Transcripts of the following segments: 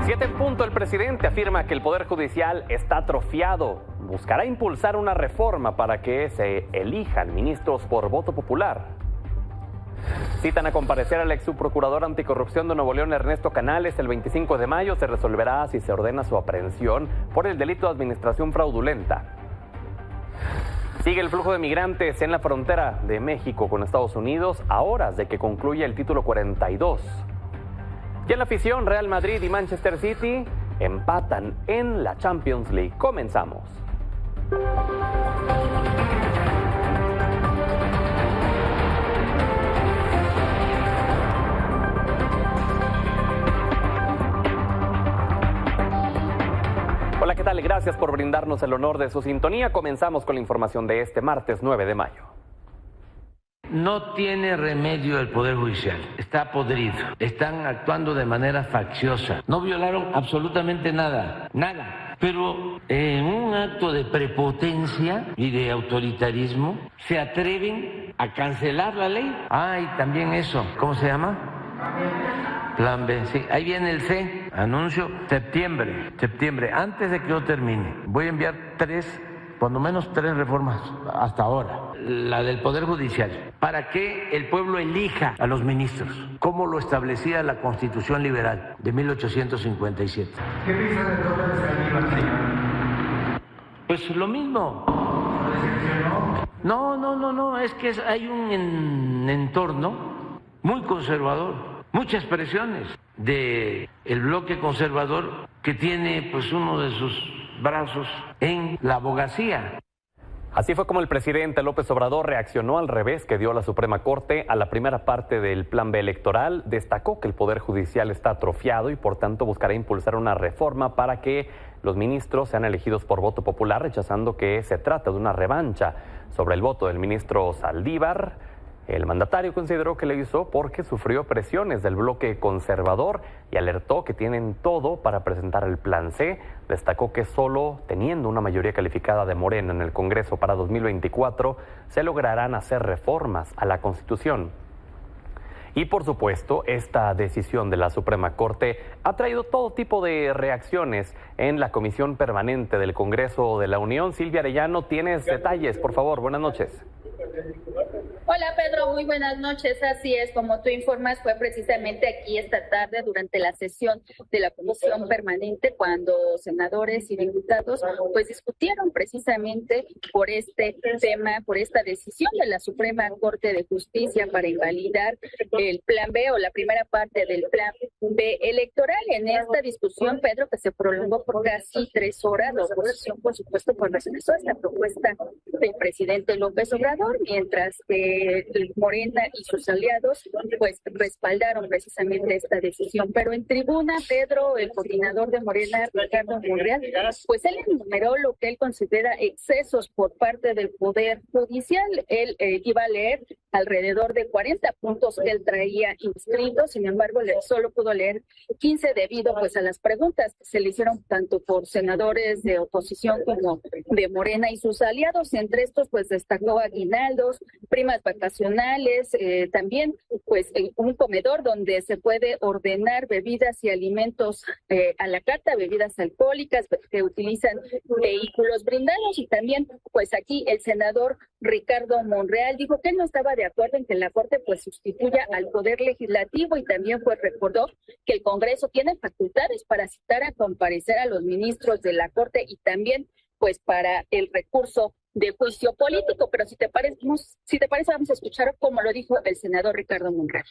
7 en punto, el presidente afirma que el Poder Judicial está atrofiado. Buscará impulsar una reforma para que se elijan ministros por voto popular. Citan a comparecer al ex subprocurador anticorrupción de Nuevo León, Ernesto Canales, el 25 de mayo. Se resolverá si se ordena su aprehensión por el delito de administración fraudulenta. Sigue el flujo de migrantes en la frontera de México con Estados Unidos a horas de que concluya el título 42. Y en la afición, Real Madrid y Manchester City empatan en la Champions League. Comenzamos. Hola, ¿qué tal? Gracias por brindarnos el honor de su sintonía. Comenzamos con la información de este martes 9 de mayo. No tiene remedio el Poder Judicial, está podrido, están actuando de manera facciosa, no violaron absolutamente nada, pero en un acto de prepotencia y de autoritarismo se atreven a cancelar la ley. Y también eso, ¿cómo se llama? Plan B, sí, ahí viene el C, anuncio septiembre, antes de que yo termine, voy a enviar cuando menos tres reformas hasta ahora, la del Poder Judicial, para que el pueblo elija a los ministros, como lo establecía la Constitución Liberal de 1857. ¿Qué piensa del tope de Saldívar, señor? Pues lo mismo. No, es que hay un entorno muy conservador, muchas presiones del bloque conservador que tiene pues uno de sus brazos en la abogacía. Así fue como el presidente López Obrador reaccionó al revés que dio la Suprema Corte a la primera parte del Plan B electoral. Destacó que el Poder Judicial está atrofiado y por tanto buscará impulsar una reforma para que los ministros sean elegidos por voto popular, rechazando que se trata de una revancha sobre el voto del ministro Saldívar. El mandatario consideró que lo hizo porque sufrió presiones del bloque conservador y alertó que tienen todo para presentar el Plan C. Destacó que solo teniendo una mayoría calificada de Morena en el Congreso para 2024 se lograrán hacer reformas a la Constitución. Y por supuesto, esta decisión de la Suprema Corte ha traído todo tipo de reacciones en la Comisión Permanente del Congreso de la Unión. Silvia Arellano, tienes detalles, por favor, buenas noches. Hola Pedro, muy buenas noches. Así es, como tú informas, fue precisamente aquí esta tarde durante la sesión de la Comisión Permanente cuando senadores y diputados pues discutieron precisamente por este tema, por esta decisión de la Suprema Corte de Justicia para invalidar el Plan B o la primera parte del Plan B electoral. En esta discusión, Pedro, que se prolongó por casi 3 horas, la oposición, por supuesto, pues rechazó esta propuesta del presidente López Obrador, mientras que Morena y sus aliados pues respaldaron precisamente esta decisión. Pero en tribuna, Pedro, el coordinador de Morena, Ricardo Monreal, pues él enumeró lo que él considera excesos por parte del Poder Judicial. Él iba a leer alrededor de 40 puntos que él traía inscritos, sin embargo solo pudo leer 15 debido pues a las preguntas que se le hicieron tanto por senadores de oposición como de Morena y sus aliados. Entre estos pues destacó aguinaldos, primas vacacionales, también pues un comedor donde se puede ordenar bebidas y alimentos a la carta, bebidas alcohólicas que utilizan vehículos blindados. Y también pues aquí el senador Ricardo Monreal dijo que él no estaba de acuerdo en que la Corte pues sustituya al Poder Legislativo y también pues recordó que el Congreso tiene facultades para citar a comparecer a los ministros de la Corte y también pues para el recurso de juicio político. Pero si te parece vamos a escuchar cómo lo dijo el senador Ricardo Monreal.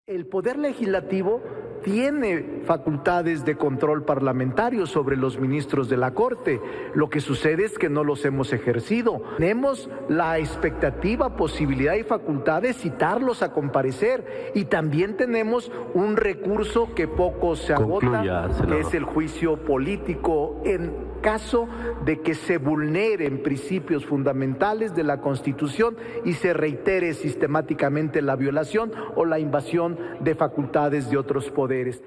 El Poder Legislativo tiene facultades de control parlamentario sobre los ministros de la Corte. Lo que sucede es que no los hemos ejercido. Tenemos la expectativa, posibilidad y facultad de citarlos a comparecer. Y también tenemos un recurso que poco se agota, que es el juicio político en caso de que se vulneren principios fundamentales de la Constitución y se reitere sistemáticamente la violación o la invasión de facultades de otros poderes.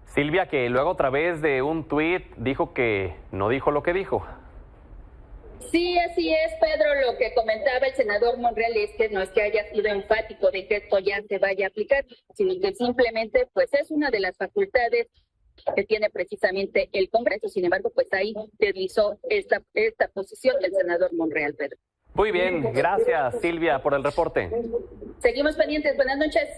Silvia, que luego a través de un tuit dijo que no dijo lo que dijo. Sí, así es, Pedro. Lo que comentaba el senador Monreal es que no es que haya sido enfático de que esto ya se vaya a aplicar, sino que simplemente pues es una de las facultades que tiene precisamente el Congreso. Sin embargo, pues ahí deslizó esta posición del senador Monreal, Pedro. Muy bien, gracias Silvia por el reporte. Seguimos pendientes. Buenas noches.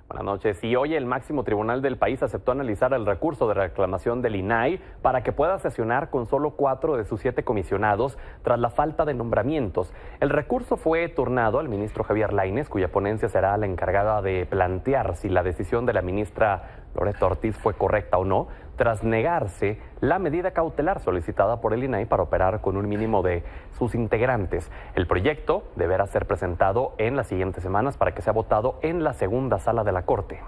Buenas noches. Y hoy el máximo tribunal del país aceptó analizar el recurso de reclamación del INAI para que pueda sesionar con solo 4 de sus 7 comisionados tras la falta de nombramientos. El recurso fue turnado al ministro Javier Lainez, cuya ponencia será la encargada de plantear si la decisión de la ministra Loreto Ortiz fue correcta o no, tras negarse la medida cautelar solicitada por el INAI para operar con un mínimo de sus integrantes. El proyecto deberá ser presentado en las siguientes semanas para que sea votado en la segunda sala de la Corte.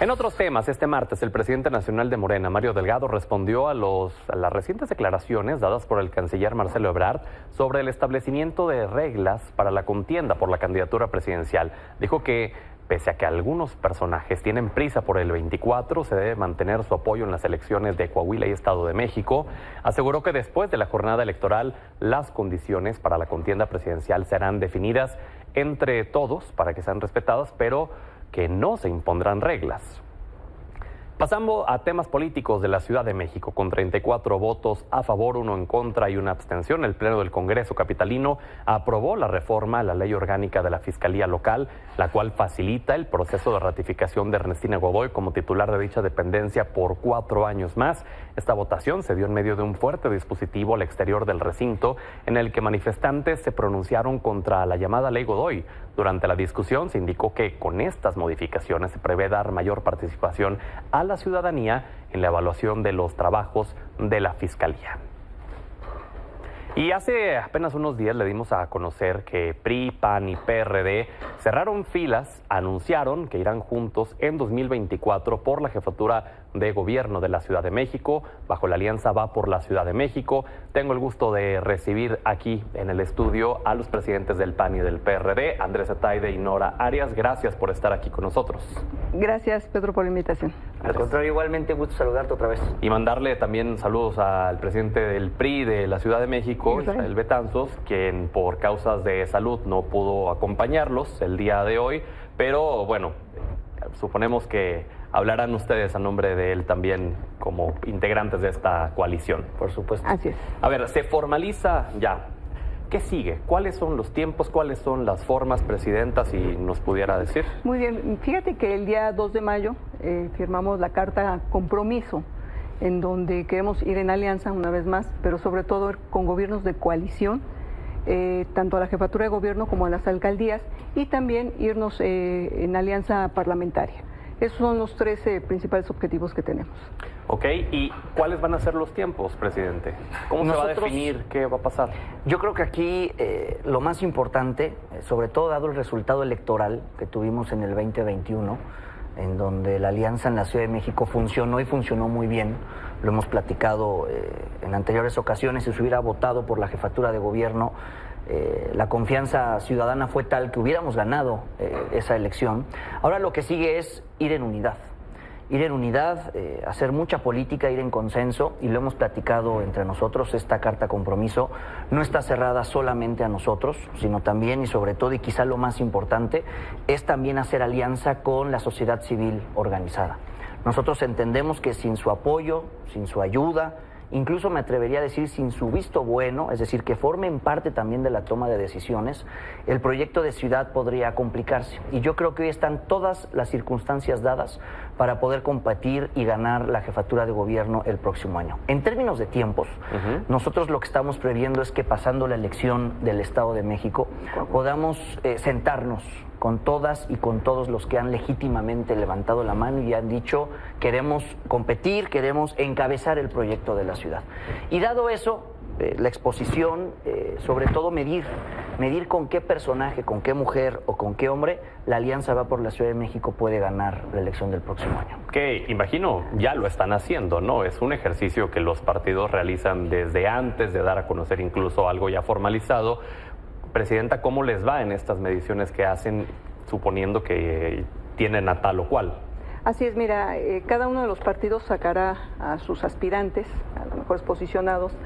En otros temas, este martes el presidente nacional de Morena, Mario Delgado, respondió a las recientes declaraciones dadas por el canciller Marcelo Ebrard sobre el establecimiento de reglas para la contienda por la candidatura presidencial. Dijo que pese a que algunos personajes tienen prisa por el 24, se debe mantener su apoyo en las elecciones de Coahuila y Estado de México. Aseguró que después de la jornada electoral, las condiciones para la contienda presidencial serán definidas entre todos para que sean respetadas, pero que no se impondrán reglas. Pasando a temas políticos de la Ciudad de México, con 34 votos a favor, 1 en contra y 1 abstención, el Pleno del Congreso capitalino aprobó la reforma a la Ley Orgánica de la Fiscalía Local, la cual facilita el proceso de ratificación de Ernestina Godoy como titular de dicha dependencia por 4 años más. Esta votación se dio en medio de un fuerte dispositivo al exterior del recinto, en el que manifestantes se pronunciaron contra la llamada Ley Godoy. Durante la discusión se indicó que con estas modificaciones se prevé dar mayor participación a la ciudadanía en la evaluación de los trabajos de la Fiscalía. Y hace apenas unos días le dimos a conocer que PRI, PAN y PRD cerraron filas, anunciaron que irán juntos en 2024 por la jefatura de gobierno de la Ciudad de México, bajo la alianza Va por la Ciudad de México. Tengo el gusto de recibir aquí en el estudio a los presidentes del PAN y del PRD, Andrés Ataide y Nora Arias. Gracias por estar aquí con nosotros. Gracias, Pedro, por la invitación. Al contrario, igualmente, gusto saludarte otra vez. Y mandarle también saludos al presidente del PRI de la Ciudad de México, Israel Betanzos, quien por causas de salud no pudo acompañarlos el día de hoy, pero bueno, suponemos que hablarán ustedes a nombre de él también como integrantes de esta coalición. Por supuesto. Así es. A ver, se formaliza ya. ¿Qué sigue? ¿Cuáles son los tiempos? ¿Cuáles son las formas, presidenta, si nos pudiera decir? Muy bien. Fíjate que el día 2 de mayo firmamos la carta compromiso, en donde queremos ir en alianza una vez más, pero sobre todo con gobiernos de coalición, tanto a la jefatura de gobierno como a las alcaldías, y también irnos en alianza parlamentaria. Esos son los 3 principales objetivos que tenemos. Ok, ¿y cuáles van a ser los tiempos, presidente? ¿Cómo se va a definir qué va a pasar? Yo creo que aquí lo más importante, sobre todo dado el resultado electoral que tuvimos en el 2021, en donde la alianza en la Ciudad de México funcionó y funcionó muy bien, lo hemos platicado en anteriores ocasiones, si se hubiera votado por la jefatura de gobierno, la confianza ciudadana fue tal que hubiéramos ganado esa elección. Ahora lo que sigue es ir en unidad, hacer mucha política, ir en consenso, y lo hemos platicado entre nosotros. Esta carta compromiso no está cerrada solamente a nosotros, sino también y sobre todo, y quizá lo más importante, es también hacer alianza con la sociedad civil organizada. Nosotros entendemos que sin su apoyo, sin su ayuda, incluso me atrevería a decir sin su visto bueno, es decir, que formen parte también de la toma de decisiones, el proyecto de ciudad podría complicarse. Y yo creo que hoy están todas las circunstancias dadas para poder competir y ganar la jefatura de gobierno el próximo año. En términos de tiempos, nosotros lo que estamos previendo es que pasando la elección del Estado de México podamos sentarnos con todas y con todos los que han legítimamente levantado la mano y han dicho queremos competir, queremos encabezar el proyecto de la ciudad. Y dado eso, la exposición, sobre todo medir con qué personaje, con qué mujer o con qué hombre la Alianza Va por la Ciudad de México puede ganar la elección del próximo año. Que imagino ya lo están haciendo, ¿no? Es un ejercicio que los partidos realizan desde antes de dar a conocer incluso algo ya formalizado. Presidenta, ¿cómo les va en estas mediciones que hacen, suponiendo que tienen a tal o cual? Así es, mira, cada uno de los partidos sacará a sus aspirantes, a los mejores posicionados,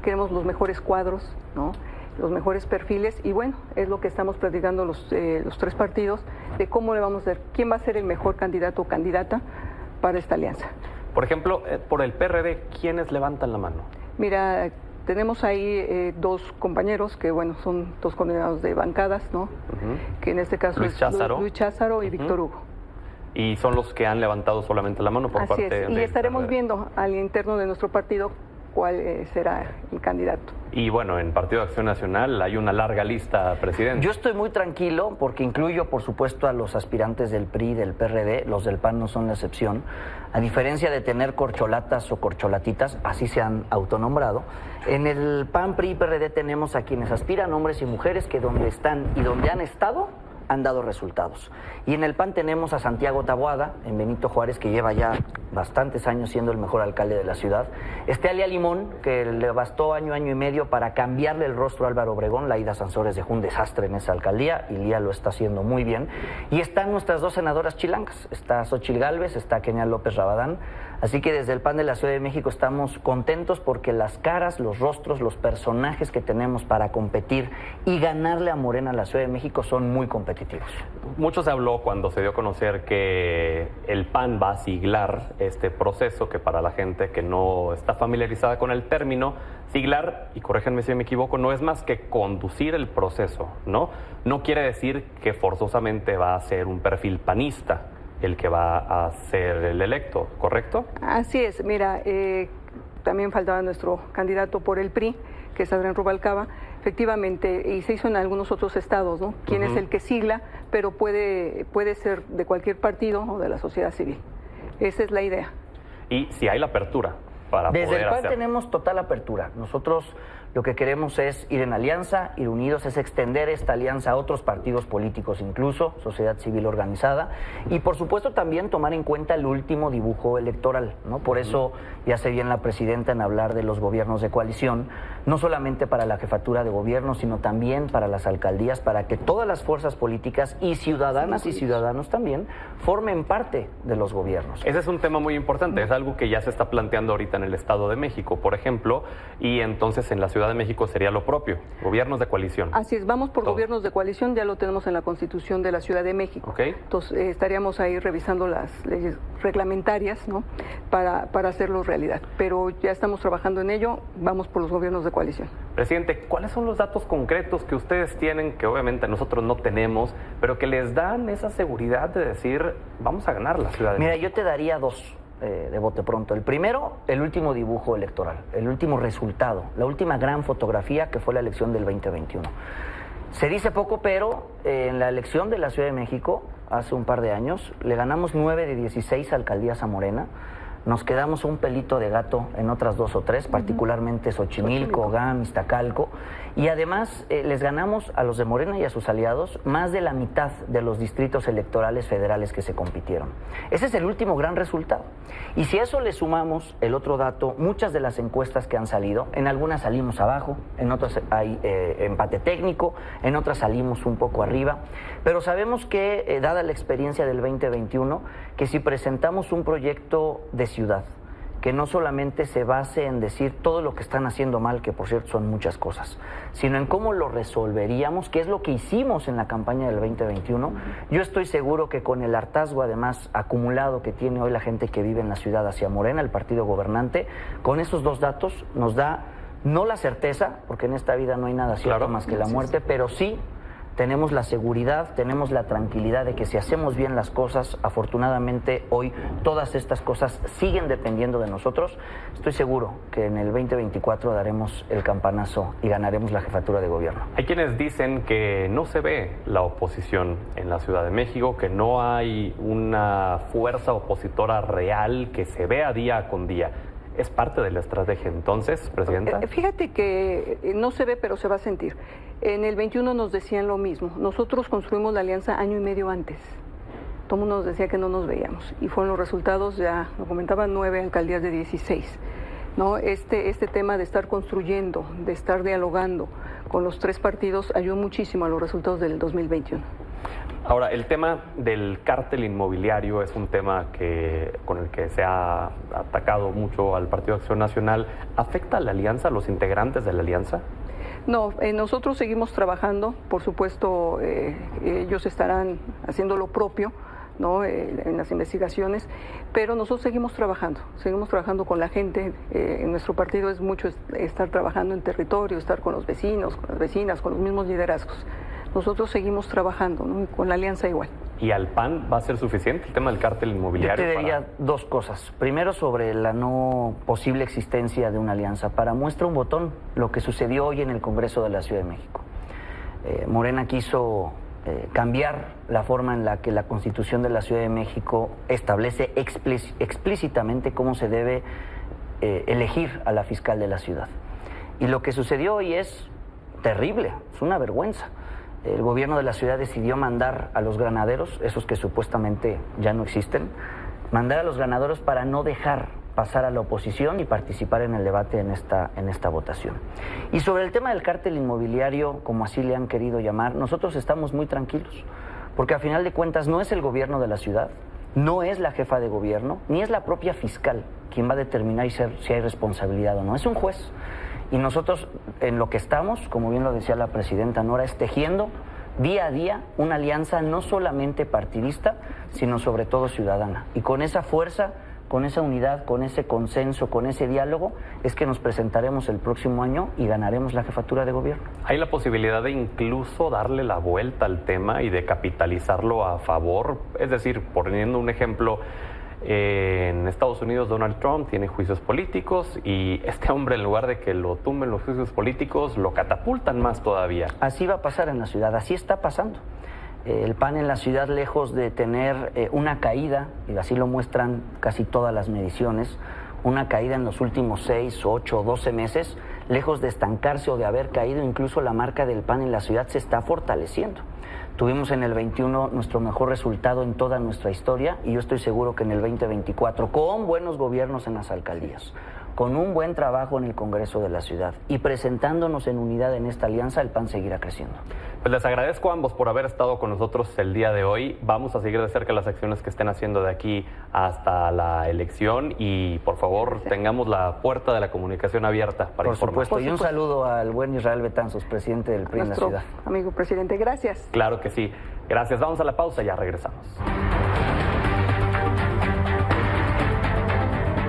queremos los mejores cuadros, ¿no? Los mejores perfiles, y bueno, es lo que estamos platicando los tres partidos, de cómo le vamos a hacer, quién va a ser el mejor candidato o candidata para esta alianza. Por ejemplo, por el PRD, ¿quiénes levantan la mano? Mira, tenemos ahí dos compañeros que, bueno, son dos coordinados de bancadas, ¿no? Que en este caso Luis Cházaro. Luis Cházaro y Víctor Hugo. Y son los que han levantado solamente la mano por Así parte es, y del estaremos PRD. viendo al interno de nuestro partido cuál será el candidato. Y bueno, en Partido de Acción Nacional hay una larga lista, presidente. Yo estoy muy tranquilo porque incluyo, por supuesto, a los aspirantes del PRI, del PRD, los del PAN no son la excepción. A diferencia de tener corcholatas o corcholatitas, así se han autonombrado, en el PAN, PRI y PRD tenemos a quienes aspiran, hombres y mujeres, que donde están y donde han estado han dado resultados. Y en el PAN tenemos a Santiago Taboada, en Benito Juárez, que lleva ya bastantes años siendo el mejor alcalde de la ciudad. Alia Limón, que le bastó año y medio para cambiarle el rostro a Álvaro Obregón. Laida Sansores dejó un desastre en esa alcaldía y Lía lo está haciendo muy bien. Y están nuestras dos senadoras chilangas, está Xóchitl Gálvez, está Kenia López Rabadán. Así que desde el PAN de la Ciudad de México estamos contentos porque las caras, los rostros, los personajes que tenemos para competir y ganarle a Morena a la Ciudad de México son muy competitivos. Mucho se habló cuando se dio a conocer que el PAN va a siglar este proceso, que para la gente que no está familiarizada con el término, siglar, y corríjanme si me equivoco, no es más que conducir el proceso, ¿no? No quiere decir que forzosamente va a ser un perfil panista el que va a ser el electo, ¿correcto? Así es, mira, también faltaba nuestro candidato por el PRI, que es Adrián Rubalcaba, efectivamente, y se hizo en algunos otros estados, ¿no? Quién es el que sigla, pero puede ser de cualquier partido o de la sociedad civil. Esa es la idea. Y si hay la apertura para Desde poder el PAN hacerlo. tenemos total apertura. Nosotros lo que queremos es ir en alianza, ir unidos, es extender esta alianza a otros partidos políticos, incluso sociedad civil organizada, y por supuesto también tomar en cuenta el último dibujo electoral, ¿no? Por eso ya hace bien la presidenta en hablar de los gobiernos de coalición, no solamente para la jefatura de gobierno, sino también para las alcaldías, para que todas las fuerzas políticas y ciudadanas y ciudadanos también formen parte de los gobiernos. Ese es un tema muy importante, es algo que ya se está planteando ahorita en el Estado de México, por ejemplo, y entonces en la Ciudad de México sería lo propio, gobiernos de coalición. Así es, vamos por Todo. gobiernos de coalición, ya lo tenemos en la Constitución de la Ciudad de México. Ok. Entonces estaríamos ahí revisando las leyes reglamentarias, ¿no? Para hacerlo realidad. Pero ya estamos trabajando en ello, vamos por los gobiernos de coalición. Presidente, ¿cuáles son los datos concretos que ustedes tienen, que obviamente nosotros no tenemos, pero que les dan esa seguridad de decir, vamos a ganar la Ciudad de Mira, México? yo te daría dos de bote pronto. El primero, el último dibujo electoral, el último resultado, la última gran fotografía que fue la elección del 2021. Se dice poco, pero en la elección de la Ciudad de México, hace un par de años, le ganamos 9 de 16 alcaldías a Morena. Nos quedamos un pelito de gato en otras 2 o 3, particularmente Xochimilco, GAM, Iztacalco. Y además les ganamos a los de Morena y a sus aliados más de la mitad de los distritos electorales federales que se compitieron. Ese es el último gran resultado. Y si a eso le sumamos el otro dato, muchas de las encuestas que han salido, en algunas salimos abajo, en otras hay empate técnico, en otras salimos un poco arriba, pero sabemos que, dada la experiencia del 2021, que si presentamos un proyecto de ciudad, que no solamente se base en decir todo lo que están haciendo mal, que por cierto son muchas cosas, sino en cómo lo resolveríamos, que es lo que hicimos en la campaña del 2021. Yo estoy seguro que con el hartazgo además acumulado que tiene hoy la gente que vive en la ciudad hacia Morena, el partido gobernante, con esos dos datos nos da no la certeza, porque en esta vida no hay nada cierto Claro. más que la muerte, pero sí tenemos la seguridad, tenemos la tranquilidad de que si hacemos bien las cosas, afortunadamente hoy todas estas cosas siguen dependiendo de nosotros. Estoy seguro que en el 2024 daremos el campanazo y ganaremos la jefatura de gobierno. Hay quienes dicen que no se ve la oposición en la Ciudad de México, que no hay una fuerza opositora real que se vea día con día. ¿Es parte de la estrategia entonces, Presidenta? Fíjate que no se ve, pero se va a sentir. En el 21 nos decían lo mismo. Nosotros construimos la alianza año y medio antes. Todo el mundo nos decía que no nos veíamos. Y fueron los resultados, ya lo comentaban, 9 alcaldías de 16. ¿No? Este tema de estar construyendo, de estar dialogando con los tres partidos ayudó muchísimo a los resultados del 2021. Ahora, el tema del cártel inmobiliario es un tema con el que se ha atacado mucho al Partido Acción Nacional. ¿Afecta a la alianza, a los integrantes de la alianza? No, nosotros seguimos trabajando, por supuesto, ellos estarán haciendo lo propio, ¿no? En las investigaciones, pero nosotros seguimos trabajando con la gente. En nuestro partido es mucho estar trabajando en territorio, estar con los vecinos, con las vecinas, con los mismos liderazgos. Nosotros seguimos trabajando, ¿no? Y con la alianza igual. ¿Y al PAN va a ser suficiente el tema del cártel inmobiliario? Yo te diría dos cosas. Primero, sobre la no posible existencia de una alianza. Para muestra un botón, lo que sucedió hoy en el Congreso de la Ciudad de México. Morena quiso cambiar la forma en la que la Constitución de la Ciudad de México establece explícitamente cómo se debe elegir a la fiscal de la ciudad. Y lo que sucedió hoy es terrible, es una vergüenza. El gobierno de la ciudad decidió mandar a los granaderos, esos que supuestamente ya no existen, mandar a los granaderos para no dejar pasar a la oposición y participar en el debate en esta votación. Y sobre el tema del cártel inmobiliario, como así le han querido llamar, nosotros estamos muy tranquilos, porque a final de cuentas no es el gobierno de la ciudad, no es la jefa de gobierno, ni es la propia fiscal quien va a determinar si hay responsabilidad o no, es un juez. Y nosotros en lo que estamos, como bien lo decía la presidenta Nora, es tejiendo día a día una alianza no solamente partidista, sino sobre todo ciudadana. Y con esa fuerza, con esa unidad, con ese consenso, con ese diálogo, es que nos presentaremos el próximo año y ganaremos la jefatura de gobierno. ¿Hay la posibilidad de incluso darle la vuelta al tema y de capitalizarlo a favor? Es decir, poniendo un ejemplo, en Estados Unidos Donald Trump tiene juicios políticos y este hombre, en lugar de que lo tumben los juicios políticos, lo catapultan más todavía. Así va a pasar en la ciudad, así está pasando. El PAN en la ciudad, lejos de tener una caída, y así lo muestran casi todas las mediciones, una caída en los últimos 6, 8 o 12 meses, lejos de estancarse o de haber caído, incluso la marca del PAN en la ciudad se está fortaleciendo. Tuvimos en el 21 nuestro mejor resultado en toda nuestra historia y yo estoy seguro que en el 2024, con buenos gobiernos en las alcaldías, con un buen trabajo en el Congreso de la ciudad y presentándonos en unidad en esta alianza, el PAN seguirá creciendo. Pues les agradezco a ambos por haber estado con nosotros el día de hoy. Vamos a seguir de cerca las acciones que estén haciendo de aquí hasta la elección y por favor tengamos la puerta de la comunicación abierta para informar. Por supuesto, y un saludo al buen Israel Betanzos, presidente del PRI en la ciudad. Amigo presidente, gracias. Claro que sí. Gracias. Vamos a la pausa y ya regresamos.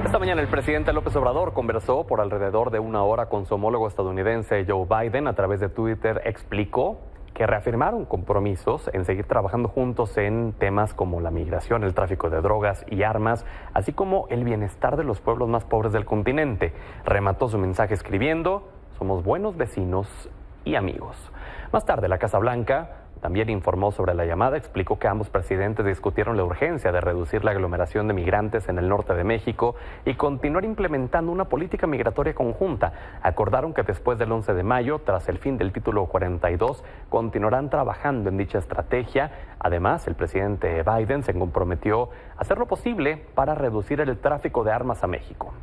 Esta mañana el presidente López Obrador conversó por alrededor de una hora con su homólogo estadounidense Joe Biden. A través de Twitter explicó que reafirmaron compromisos en seguir trabajando juntos en temas como la migración, el tráfico de drogas y armas, así como el bienestar de los pueblos más pobres del continente. Remató su mensaje escribiendo: somos buenos vecinos y amigos. Más tarde, la Casa Blanca también informó sobre la llamada, explicó que ambos presidentes discutieron la urgencia de reducir la aglomeración de migrantes en el norte de México y continuar implementando una política migratoria conjunta. Acordaron que después del 11 de mayo, tras el fin del título 42, continuarán trabajando en dicha estrategia. Además, el presidente Biden se comprometió a hacer lo posible para reducir el tráfico de armas a México.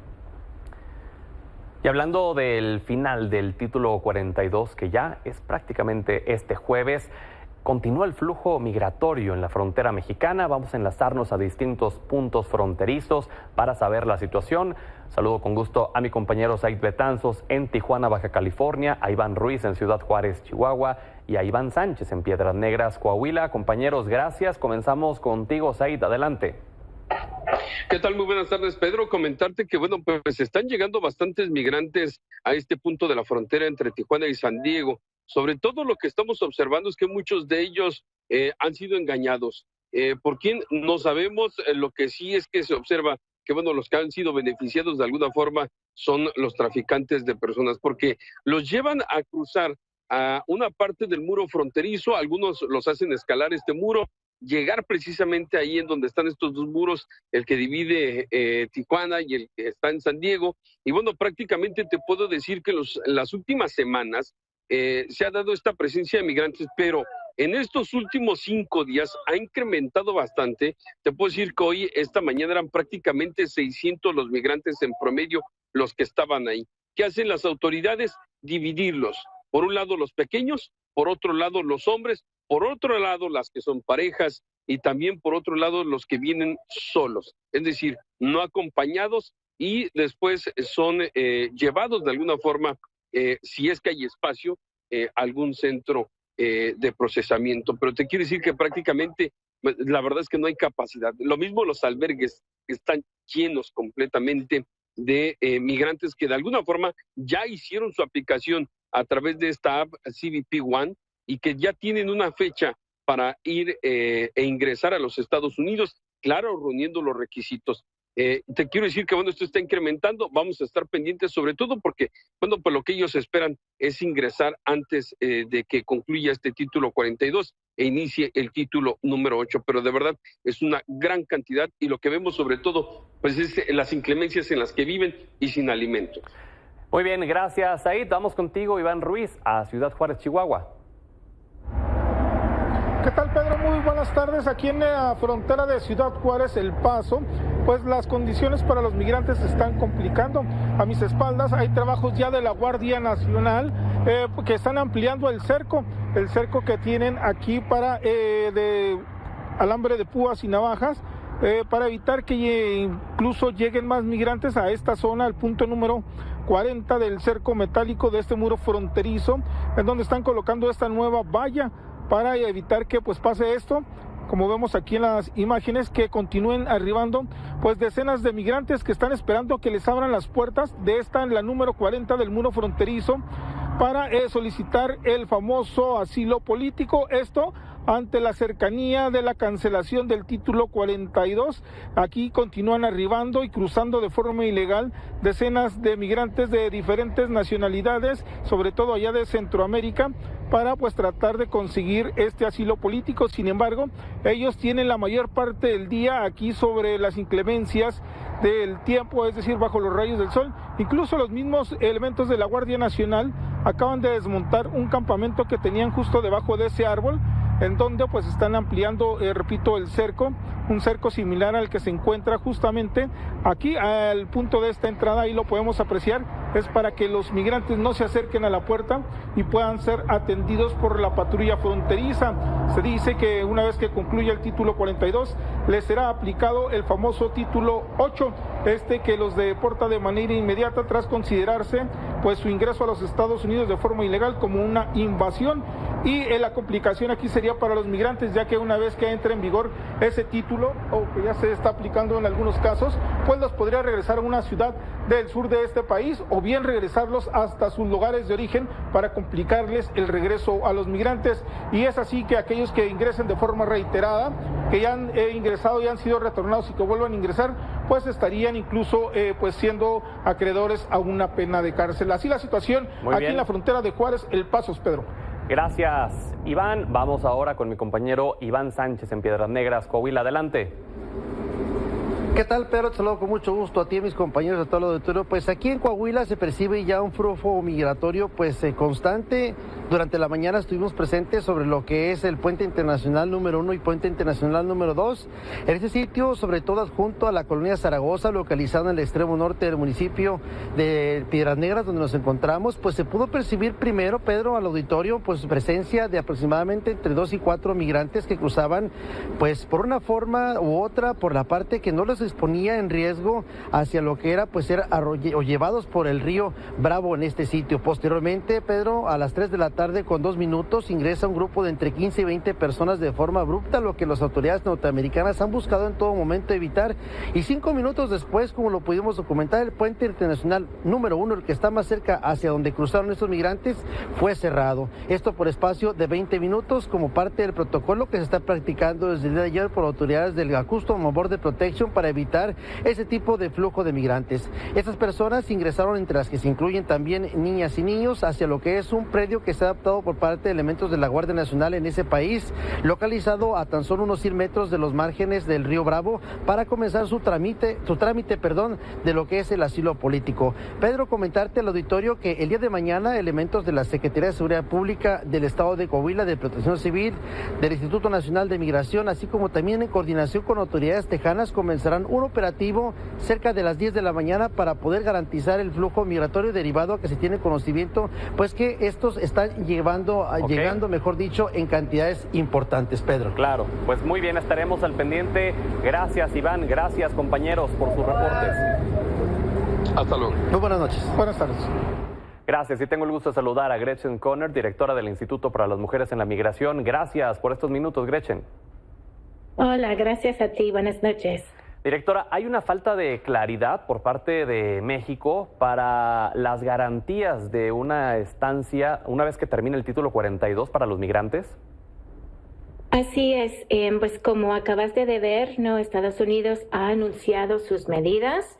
Y hablando del final del título 42, que ya es prácticamente este jueves, continúa el flujo migratorio en la frontera mexicana. Vamos a enlazarnos a distintos puntos fronterizos para saber la situación. Saludo con gusto a mi compañero Said Betanzos en Tijuana, Baja California, a Iván Ruiz en Ciudad Juárez, Chihuahua, y a Iván Sánchez en Piedras Negras, Coahuila. Compañeros, gracias. Comenzamos contigo, Said. Adelante. ¿Qué tal? Muy buenas tardes, Pedro. Comentarte que, bueno, pues están llegando bastantes migrantes a este punto de la frontera entre Tijuana y San Diego. Sobre todo lo que estamos observando es que muchos de ellos han sido engañados. ¿Por quién? No sabemos. Lo que sí es que se observa que, bueno, los que han sido beneficiados de alguna forma son los traficantes de personas, porque los llevan a cruzar a una parte del muro fronterizo, algunos los hacen escalar este muro, llegar precisamente ahí en donde están estos dos muros, el que divide Tijuana y el que está en San Diego. Y bueno, prácticamente te puedo decir que en las últimas semanas se ha dado esta presencia de migrantes, pero en estos últimos 5 días ha incrementado bastante. Te puedo decir que hoy, esta mañana, eran prácticamente 600 los migrantes en promedio los que estaban ahí. ¿Qué hacen las autoridades? Dividirlos. Por un lado los pequeños, por otro lado los hombres, por otro lado las que son parejas y también por otro lado los que vienen solos, es decir, no acompañados y después son llevados de alguna forma, si es que hay espacio, a algún centro de procesamiento. Pero te quiero decir que prácticamente la verdad es que no hay capacidad. Lo mismo los albergues están llenos completamente de migrantes que de alguna forma ya hicieron su aplicación a través de esta app CBP One y que ya tienen una fecha para ir e ingresar a los Estados Unidos, claro, reuniendo los requisitos. Te quiero decir que, bueno, esto está incrementando, vamos a estar pendientes sobre todo porque, bueno, pues lo que ellos esperan es ingresar antes de que concluya este título 42 e inicie el título número 8, pero de verdad es una gran cantidad y lo que vemos sobre todo, pues es las inclemencias en las que viven y sin alimento. Muy bien, gracias, Said. Vamos contigo, Iván Ruiz, a Ciudad Juárez, Chihuahua. ¿Qué tal, Pedro? Muy buenas tardes. Aquí en la frontera de Ciudad Juárez, El Paso, pues las condiciones para los migrantes se están complicando. A mis espaldas hay trabajos ya de la Guardia Nacional que están ampliando el cerco que tienen aquí para de alambre de púas y navajas, para evitar que incluso lleguen más migrantes a esta zona, al punto número 40 del cerco metálico de este muro fronterizo, en donde están colocando esta nueva valla para evitar que pues pase esto, como vemos aquí en las imágenes, que continúen arribando pues decenas de migrantes que están esperando que les abran las puertas de esta, la número 40 del muro fronterizo, para solicitar el famoso asilo político. Esto ante la cercanía de la cancelación del título 42. Aquí continúan arribando y cruzando de forma ilegal decenas de migrantes de diferentes nacionalidades, sobre todo allá de Centroamérica, para pues tratar de conseguir este asilo político. Sin embargo, ellos tienen la mayor parte del día aquí sobre las inclemencias del tiempo, es decir, bajo los rayos del sol. Incluso los mismos elementos de la Guardia Nacional acaban de desmontar un campamento que tenían justo debajo de ese árbol, en donde pues están ampliando, repito, el cerco, un cerco similar al que se encuentra justamente aquí al punto de esta entrada. Ahí lo podemos apreciar, es para que los migrantes no se acerquen a la puerta y puedan ser atendidos por la patrulla fronteriza. Se dice que una vez que concluya el título 42, les será aplicado el famoso título 8, que los deporta de manera inmediata tras considerarse pues su ingreso a los Estados Unidos de forma ilegal como una invasión. Y la complicación aquí sería para los migrantes, ya que una vez que entre en vigor ese título, o que ya se está aplicando en algunos casos, pues los podría regresar a una ciudad del sur de este país, o bien regresarlos hasta sus lugares de origen para complicarles el regreso a los migrantes. Y es así que aquellos que ingresen de forma reiterada, que ya han ingresado y han sido retornados y que vuelvan a ingresar, pues estarían incluso pues siendo acreedores a una pena de cárcel. Así la situación aquí en la frontera de Juárez, El Paso, Pedro. Gracias, Iván. Vamos ahora con mi compañero Iván Sánchez en Piedras Negras, Coahuila. Adelante. ¿Qué tal, Pedro? Te saludo con mucho gusto a ti y a mis compañeros de todo el auditorio. Pues aquí en Coahuila se percibe ya un flujo migratorio pues constante. Durante la mañana estuvimos presentes sobre lo que es el Puente Internacional número 1 y Puente Internacional número 2. En este sitio, sobre todo adjunto a la colonia Zaragoza, localizada en el extremo norte del municipio de Piedras Negras, donde nos encontramos, pues se pudo percibir primero, Pedro, al auditorio, pues presencia de aproximadamente entre 2 y 4 migrantes que cruzaban, pues por una forma u otra, por la parte que no les exponía en riesgo hacia lo que era pues ser o llevados por el río Bravo en este sitio. Posteriormente, Pedro, a las 3 de la tarde con 2 minutos ingresa un grupo de entre 15 y 20 personas de forma abrupta, lo que las autoridades norteamericanas han buscado en todo momento evitar, y 5 minutos después, como lo pudimos documentar, el Puente Internacional número 1, el que está más cerca hacia donde cruzaron estos migrantes, fue cerrado. Esto por espacio de 20 minutos como parte del protocolo que se está practicando desde el día de ayer por autoridades del Custom Border Protection para evitar ese tipo de flujo de migrantes. Estas personas ingresaron, entre las que se incluyen también niñas y niños, hacia lo que es un predio que se ha adaptado por parte de elementos de la Guardia Nacional en ese país, localizado a tan solo unos 100 metros de los márgenes del río Bravo, para comenzar su trámite de lo que es el asilo político. Pedro, comentarte al auditorio que el día de mañana elementos de la Secretaría de Seguridad Pública del Estado de Coahuila, de Protección Civil, del Instituto Nacional de Migración, así como también en coordinación con autoridades tejanas, comenzarán realizan un operativo cerca de las 10 de la mañana para poder garantizar el flujo migratorio derivado a que se tiene conocimiento, pues que estos están llegando, mejor dicho, en cantidades importantes, Pedro. Claro, pues muy bien, estaremos al pendiente. Gracias, Iván, gracias, compañeros, por sus reportes. Hasta luego. Muy buenas noches. Buenas tardes. Gracias, y tengo el gusto de saludar a Gretchen Conner, directora del Instituto para las Mujeres en la Migración. Gracias por estos minutos, Gretchen. Hola, gracias a ti, buenas noches. Directora, ¿hay una falta de claridad por parte de México para las garantías de una estancia una vez que termine el título 42 para los migrantes? Así es, pues como acabaste de ver, ¿no? Estados Unidos ha anunciado sus medidas.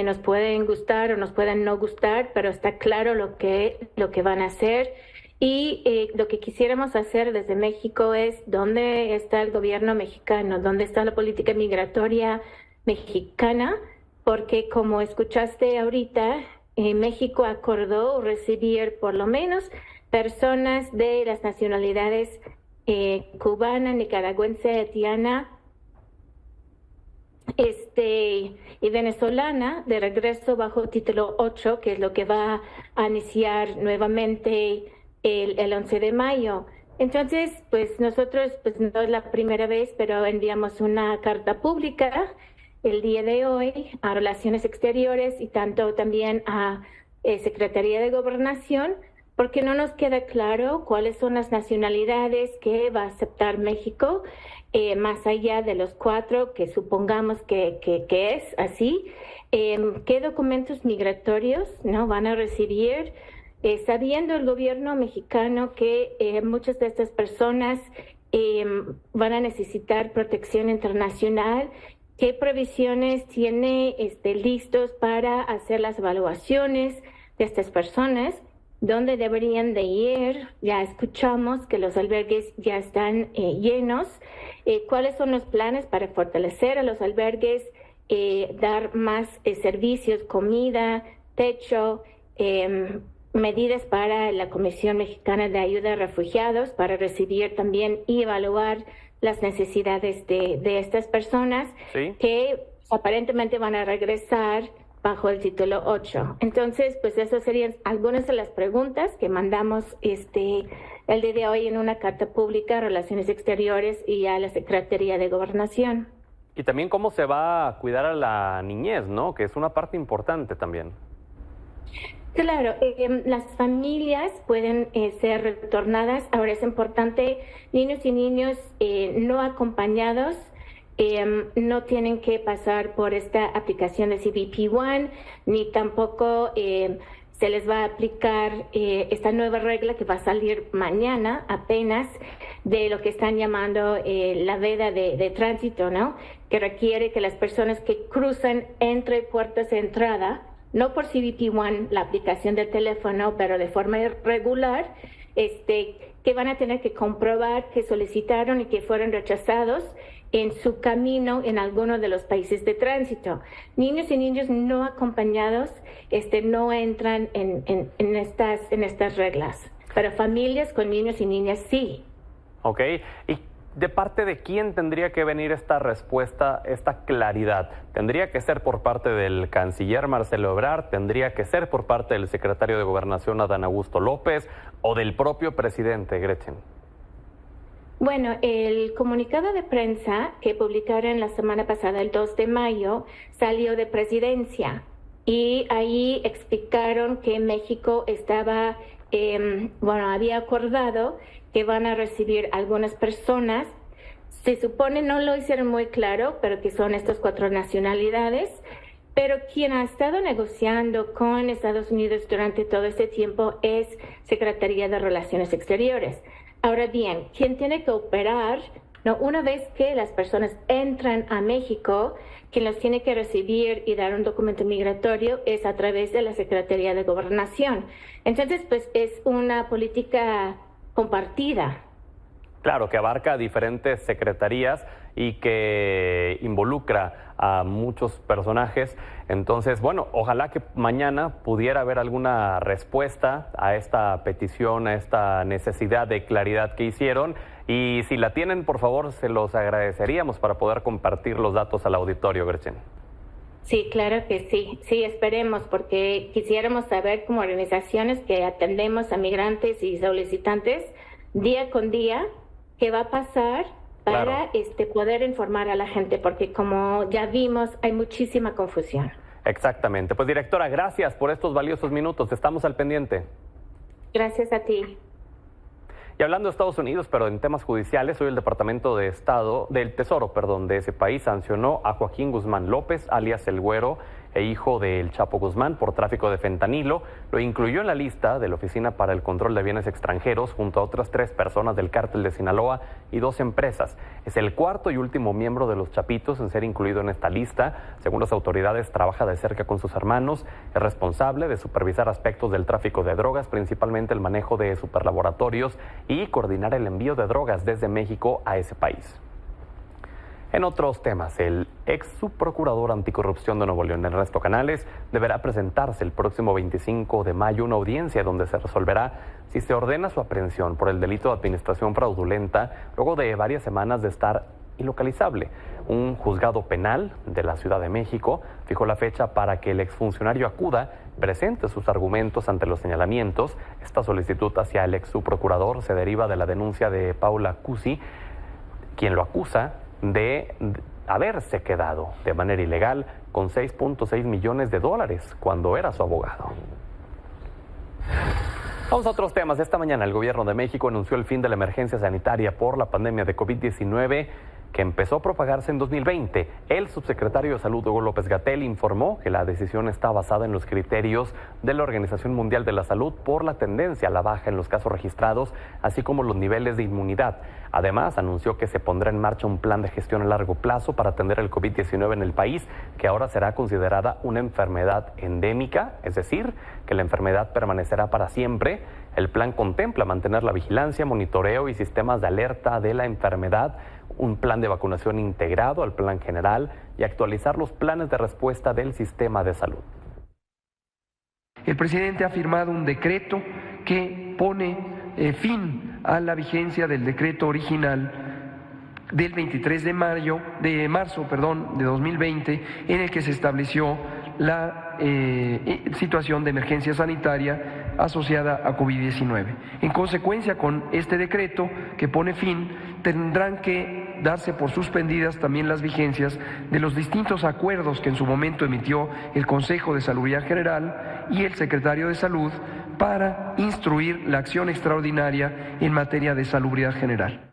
Nos pueden gustar o nos pueden no gustar, pero está claro lo que van a hacer. Y lo que quisiéramos hacer desde México es dónde está el gobierno mexicano, dónde está la política migratoria mexicana, porque como escuchaste ahorita, México acordó recibir por lo menos personas de las nacionalidades cubana, nicaragüense, haitiana, y venezolana de regreso bajo título 8, que es lo que va a iniciar nuevamente el 11 de mayo. Entonces, pues nosotros, pues no es la primera vez, pero enviamos una carta pública el día de hoy a Relaciones Exteriores y tanto también a Secretaría de Gobernación, porque no nos queda claro cuáles son las nacionalidades que va a aceptar México, más allá de los 4 que supongamos que es así. ¿Qué documentos migratorios no van a recibir? Sabiendo el gobierno mexicano que muchas de estas personas van a necesitar protección internacional, ¿qué previsiones tiene listos para hacer las evaluaciones de estas personas? ¿Dónde deberían de ir? Ya escuchamos que los albergues ya están llenos. ¿Cuáles son los planes para fortalecer a los albergues, dar más servicios, comida, techo, medidas para la Comisión Mexicana de Ayuda a Refugiados para recibir también y evaluar las necesidades de estas personas que aparentemente van a regresar bajo el título 8. Entonces, pues esas serían algunas de las preguntas que mandamos el día de hoy en una carta pública a Relaciones Exteriores y a la Secretaría de Gobernación. Y también cómo se va a cuidar a la niñez, ¿no? Que es una parte importante también. Claro, las familias pueden ser retornadas. Ahora es importante, niños y niños no acompañados no tienen que pasar por esta aplicación de CBP One, ni tampoco se les va a aplicar esta nueva regla que va a salir mañana apenas de lo que están llamando la veda de tránsito, ¿no? Que requiere que las personas que cruzan entre puertas de entrada, no por CBP One, la aplicación del teléfono, pero de forma irregular, que van a tener que comprobar que solicitaron y que fueron rechazados en su camino en alguno de los países de tránsito. Niños y niños no acompañados no entran en estas reglas, pero familias con niños y niñas sí. Ok, ¿y de parte de quién tendría que venir esta respuesta, esta claridad? ¿Tendría que ser por parte del canciller Marcelo Ebrard? ¿Tendría que ser por parte del secretario de Gobernación Adán Augusto López o del propio presidente, Gretchen? Bueno, el comunicado de prensa que publicaron la semana pasada, el 2 de mayo, salió de Presidencia y ahí explicaron que México estaba, había acordado que van a recibir algunas personas. Se supone, no lo hicieron muy claro, pero que son estas 4 nacionalidades. Pero quien ha estado negociando con Estados Unidos durante todo este tiempo es Secretaría de Relaciones Exteriores. Ahora bien, quien tiene que operar, ¿no? Una vez que las personas entran a México, quien los tiene que recibir y dar un documento migratorio es a través de la Secretaría de Gobernación. Entonces, pues es una política compartida. Claro, que abarca diferentes secretarías y que involucra a muchos personajes. Entonces, bueno, ojalá que mañana pudiera haber alguna respuesta a esta petición, a esta necesidad de claridad que hicieron Y si la tienen, por favor, se los agradeceríamos para poder compartir los datos al auditorio, Gretchen. Sí, claro que sí. Sí, esperemos, porque quisiéramos saber como organizaciones que atendemos a migrantes y solicitantes día con día qué va a pasar para poder informar a la gente, porque como ya vimos, hay muchísima confusión. Exactamente. Pues directora, gracias por estos valiosos minutos. Estamos al pendiente. Gracias a ti. Y hablando de Estados Unidos, pero en temas judiciales, hoy el Departamento de Estado, del Tesoro, de ese país sancionó a Joaquín Guzmán López, alias El Güero, e hijo del Chapo Guzmán, por tráfico de fentanilo. Lo incluyó en la lista de la Oficina para el Control de Bienes Extranjeros junto a otras 3 personas del cártel de Sinaloa y 2 empresas. Es el cuarto y último miembro de los Chapitos en ser incluido en esta lista. Según las autoridades, trabaja de cerca con sus hermanos, es responsable de supervisar aspectos del tráfico de drogas, principalmente el manejo de superlaboratorios y coordinar el envío de drogas desde México a ese país. En otros temas, el ex subprocurador anticorrupción de Nuevo León, Ernesto Canales, deberá presentarse el próximo 25 de mayo a una audiencia donde se resolverá si se ordena su aprehensión por el delito de administración fraudulenta luego de varias semanas de estar ilocalizable. Un juzgado penal de la Ciudad de México fijó la fecha para que el exfuncionario acuda, presente sus argumentos ante los señalamientos. Esta solicitud hacia el ex subprocurador se deriva de la denuncia de Paula Cusi, quien lo acusa de haberse quedado de manera ilegal con $6.6 millones cuando era su abogado. Vamos a otros temas. Esta mañana el gobierno de México anunció el fin de la emergencia sanitaria por la pandemia de COVID-19 que empezó a propagarse en 2020. El subsecretario de Salud, Hugo López-Gatell, informó que la decisión está basada en los criterios de la Organización Mundial de la Salud por la tendencia a la baja en los casos registrados, así como los niveles de inmunidad. Además, anunció que se pondrá en marcha un plan de gestión a largo plazo para atender el COVID-19 en el país, que ahora será considerada una enfermedad endémica, es decir, que la enfermedad permanecerá para siempre. El plan contempla mantener la vigilancia, monitoreo y sistemas de alerta de la enfermedad, un plan de vacunación integrado al plan general y actualizar los planes de respuesta del sistema de salud. El presidente ha firmado un decreto que pone fin a la vigencia del decreto original del 23 de marzo de 2020, en el que se estableció la situación de emergencia sanitaria asociada a COVID-19. En consecuencia, con este decreto que pone fin, tendrán que darse por suspendidas también las vigencias de los distintos acuerdos que en su momento emitió el Consejo de Salubridad General y el secretario de Salud para instruir la acción extraordinaria en materia de salubridad general.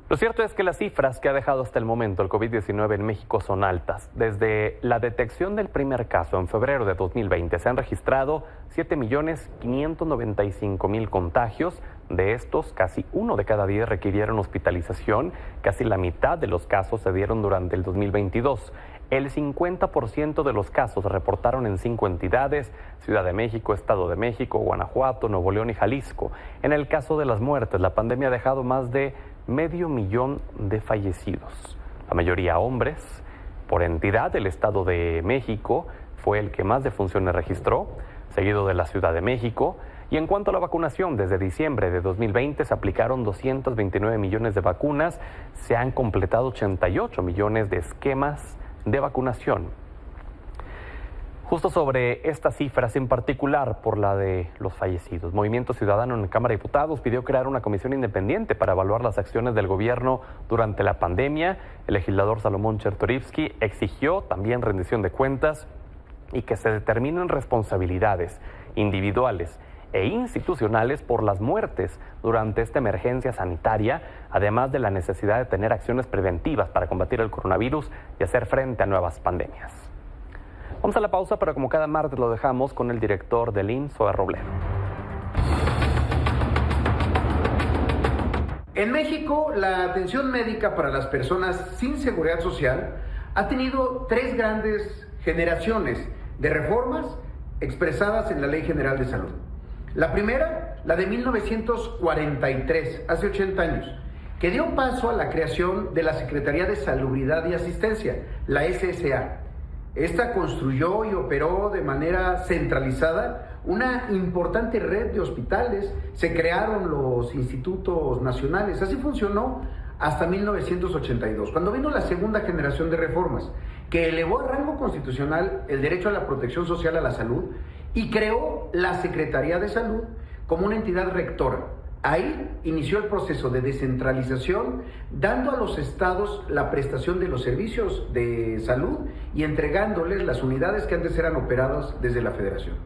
Lo cierto es que las cifras que ha dejado hasta el momento el COVID-19 en México son altas. Desde la detección del primer caso en febrero de 2020 se han registrado 7.595.000 contagios. De estos, casi 1 de cada 10 requirieron hospitalización. Casi la mitad de los casos se dieron durante el 2022. El 50% de los casos se reportaron en 5 entidades: Ciudad de México, Estado de México, Guanajuato, Nuevo León y Jalisco. En el caso de las muertes, la pandemia ha dejado más de 500,000 de fallecidos, la mayoría hombres. Por entidad, el Estado de México fue el que más defunciones registró, seguido de la Ciudad de México. Y en cuanto a la vacunación, desde diciembre de 2020 se aplicaron 229 millones de vacunas, se han completado 88 millones de esquemas de vacunación. Justo sobre estas cifras, en particular por la de los fallecidos, Movimiento Ciudadano en la Cámara de Diputados pidió crear una comisión independiente para evaluar las acciones del gobierno durante la pandemia. El legislador Salomón Chertorivsky exigió también rendición de cuentas y que se determinen responsabilidades individuales e institucionales por las muertes durante esta emergencia sanitaria, además de la necesidad de tener acciones preventivas para combatir el coronavirus y hacer frente a nuevas pandemias. Vamos a la pausa, pero como cada martes lo dejamos con el director del IMSS, Zoe Robledo. En México, la atención médica para las personas sin seguridad social ha tenido 3 grandes generaciones de reformas expresadas en la Ley General de Salud. La primera, la de 1943, hace 80 años, que dio paso a la creación de la Secretaría de Salubridad y Asistencia, la SSA. Esta construyó y operó de manera centralizada una importante red de hospitales, se crearon los institutos nacionales. Así funcionó hasta 1982, cuando vino la segunda generación de reformas, que elevó a rango constitucional el derecho a la protección social a la salud y creó la Secretaría de Salud como una entidad rectora. Ahí inició el proceso de descentralización, dando a los estados la prestación de los servicios de salud y entregándoles las unidades que antes eran operadas desde la federación.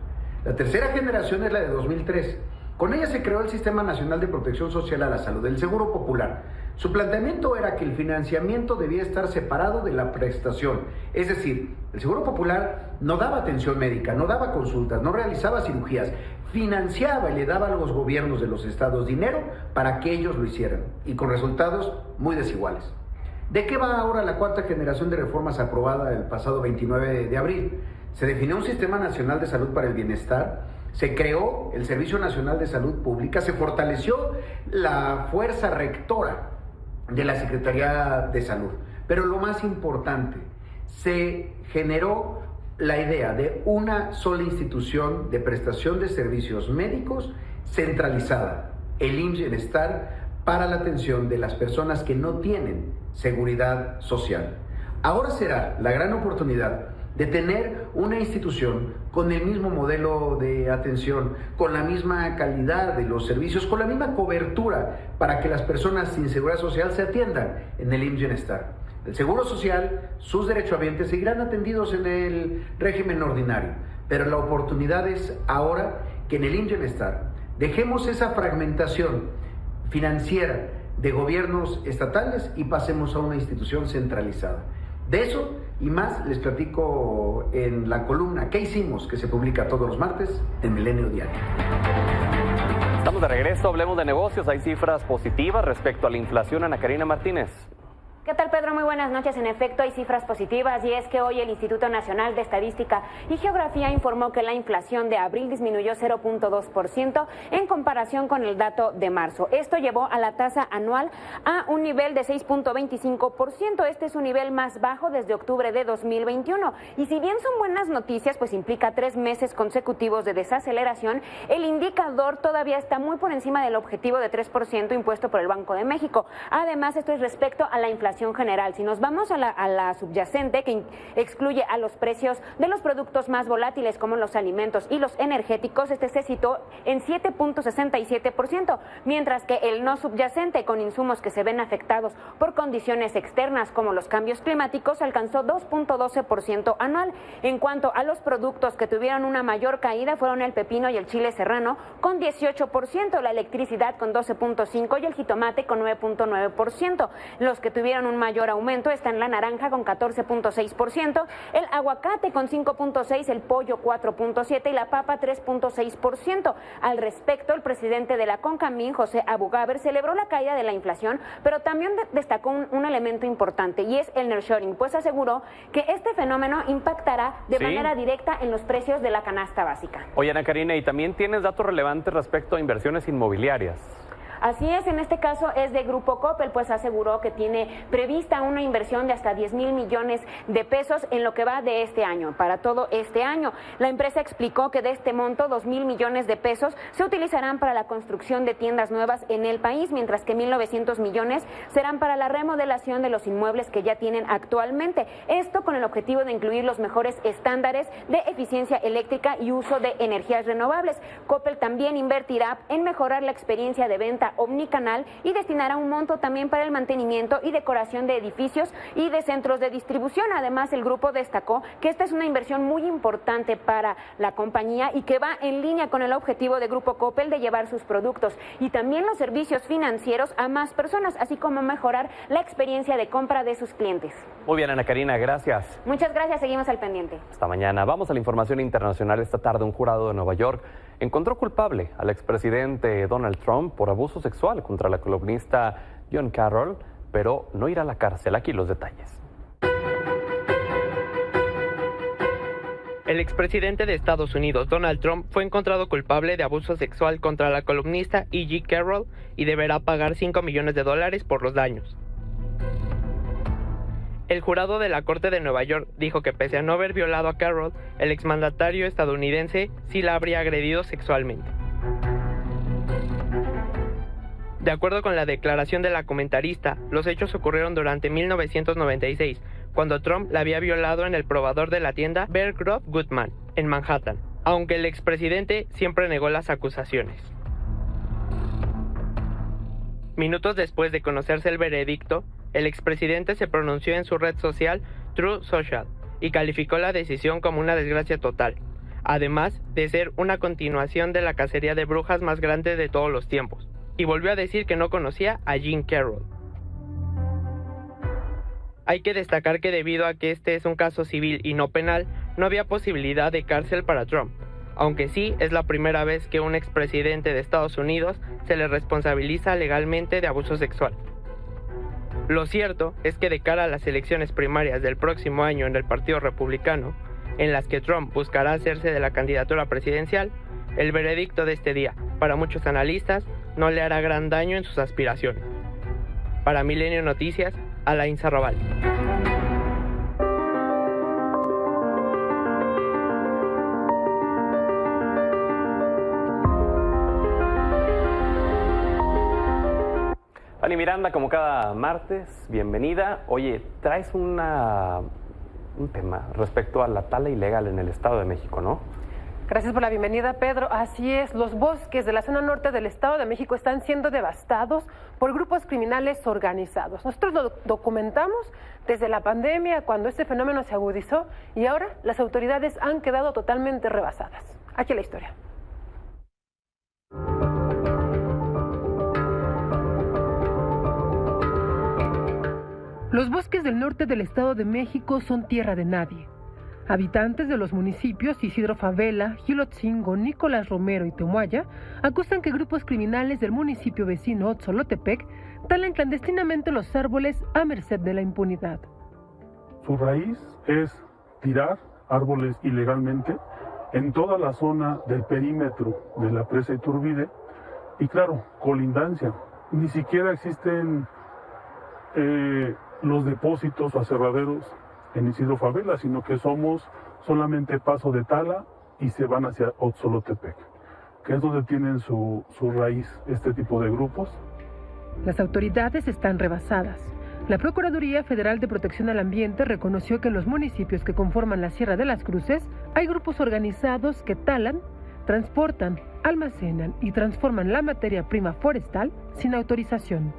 La tercera generación es la de 2003. Con ella se creó el Sistema Nacional de Protección Social a la Salud, el Seguro Popular. Su planteamiento era que el financiamiento debía estar separado de la prestación. Es decir, el Seguro Popular no daba atención médica, no daba consultas, no realizaba cirugías, financiaba y le daba a los gobiernos de los estados dinero para que ellos lo hicieran, y con resultados muy desiguales. ¿De qué va ahora la cuarta generación de reformas aprobada el pasado 29 de abril? Se definió un Sistema Nacional de Salud para el Bienestar, se creó el Servicio Nacional de Salud Pública, se fortaleció la fuerza rectora de la Secretaría de Salud. Pero lo más importante, se generó la idea de una sola institución de prestación de servicios médicos centralizada, el IMSS Bienestar, para la atención de las personas que no tienen seguridad social. Ahora será la gran oportunidad de tener una institución con el mismo modelo de atención, con la misma calidad de los servicios, con la misma cobertura para que las personas sin seguridad social se atiendan en el IMSS Bienestar. El Seguro Social, sus derechohabientes seguirán atendidos en el régimen ordinario, pero la oportunidad es ahora que en el IMSS Bienestar dejemos esa fragmentación financiera de gobiernos estatales y pasemos a una institución centralizada. De eso y más les platico en la columna ¿Qué hicimos?, que se publica todos los martes en Milenio Diario. Estamos de regreso, hablemos de negocios. Hay cifras positivas respecto a la inflación. Ana Karina Martínez. ¿Qué tal, Pedro? Muy buenas noches. En efecto, hay cifras positivas, y es que hoy el Instituto Nacional de Estadística y Geografía informó que la inflación de abril disminuyó 0.2% en comparación con el dato de marzo. Esto llevó a la tasa anual a un nivel de 6.25%. Este es un nivel más bajo desde octubre de 2021. Y si bien son buenas noticias, pues implica 3 meses consecutivos de desaceleración, el indicador todavía está muy por encima del objetivo de 3% impuesto por el Banco de México. Además, esto es respecto a la inflación general. Si nos vamos a la subyacente, que excluye a los precios de los productos más volátiles como los alimentos y los energéticos, este se situó en 7.67%, mientras que el no subyacente, con insumos que se ven afectados por condiciones externas como los cambios climáticos, alcanzó 2.12% anual. En cuanto a los productos que tuvieron una mayor caída, fueron el pepino y el chile serrano con 18%, la electricidad con 12.5% y el jitomate con 9.9%. Los que tuvieron un mayor aumento están la naranja con 14.6%, el aguacate con 5.6%, el pollo 4.7% y la papa 3.6%. Al respecto, el presidente de la CONCAMIN, José Abugaber, celebró la caída de la inflación, pero también destacó un elemento importante, y es el nearshoring, pues aseguró que este fenómeno impactará de manera directa en los precios de la canasta básica. Oye, Ana Karina, y también tienes datos relevantes respecto a inversiones inmobiliarias. Así es, en este caso es de Grupo Coppel, pues aseguró que tiene prevista una inversión de hasta 10,000 millones de pesos en lo que va de este año, para todo este año. La empresa explicó que de este monto, 2,000 millones de pesos se utilizarán para la construcción de tiendas nuevas en el país, mientras que 1,900 millones serán para la remodelación de los inmuebles que ya tienen actualmente. Esto con el objetivo de incluir los mejores estándares de eficiencia eléctrica y uso de energías renovables. Coppel también invertirá en mejorar la experiencia de venta omnicanal y destinará un monto también para el mantenimiento y decoración de edificios y de centros de distribución. Además, el grupo destacó que esta es una inversión muy importante para la compañía y que va en línea con el objetivo de Grupo Coppel de llevar sus productos y también los servicios financieros a más personas, así como mejorar la experiencia de compra de sus clientes. Muy bien, Ana Karina, gracias. Muchas gracias, seguimos al pendiente. Hasta mañana. Vamos a la información internacional. Esta tarde un jurado de Nueva York encontró culpable al expresidente Donald Trump por abuso sexual contra la columnista John Carroll, pero no irá a la cárcel. Aquí los detalles. El expresidente de Estados Unidos, Donald Trump, fue encontrado culpable de abuso sexual contra la columnista E.G. Carroll y deberá pagar $5 millones por los daños. El jurado de la Corte de Nueva York dijo que pese a no haber violado a Carroll, el exmandatario estadounidense sí la habría agredido sexualmente. De acuerdo con la declaración de la comentarista, los hechos ocurrieron durante 1996, cuando Trump la había violado en el probador de la tienda Bear Grove Goodman, en Manhattan, aunque el expresidente siempre negó las acusaciones. Minutos después de conocerse el veredicto, el expresidente se pronunció en su red social Truth Social y calificó la decisión como una desgracia total, además de ser una continuación de la cacería de brujas más grande de todos los tiempos, y volvió a decir que no conocía a Jean Carroll. Hay que destacar que debido a que este es un caso civil y no penal, no había posibilidad de cárcel para Trump, aunque sí es la primera vez que un expresidente de Estados Unidos se le responsabiliza legalmente de abuso sexual. Lo cierto es que de cara a las elecciones primarias del próximo año en el Partido Republicano, en las que Trump buscará hacerse de la candidatura presidencial, el veredicto de este día, para muchos analistas, no le hará gran daño en sus aspiraciones. Para Milenio Noticias, Alain Sarrabal. Fanny Miranda, como cada martes, bienvenida. Oye, traes un tema respecto a la tala ilegal en el Estado de México, ¿no? Gracias por la bienvenida, Pedro. Así es, los bosques de la zona norte del Estado de México están siendo devastados por grupos criminales organizados. Nosotros lo documentamos desde la pandemia, cuando este fenómeno se agudizó, y ahora las autoridades han quedado totalmente rebasadas. Aquí la historia. Los bosques del norte del Estado de México son tierra de nadie. Habitantes de los municipios Isidro Favela, Gilotzingo, Nicolás Romero y Temuaya acusan que grupos criminales del municipio vecino Otzolotepec talan clandestinamente los árboles a merced de la impunidad. Su raíz es tirar árboles ilegalmente en toda la zona del perímetro de la presa Iturbide y claro, colindancia. Ni siquiera existen los depósitos o aserraderos en Isidro Favela, sino que somos solamente paso de tala y se van hacia Otzolotepec, que es donde tienen su raíz este tipo de grupos. Las autoridades están rebasadas. La Procuraduría Federal de Protección al Ambiente reconoció que en los municipios que conforman la Sierra de las Cruces hay grupos organizados que talan, transportan, almacenan y transforman la materia prima forestal sin autorización.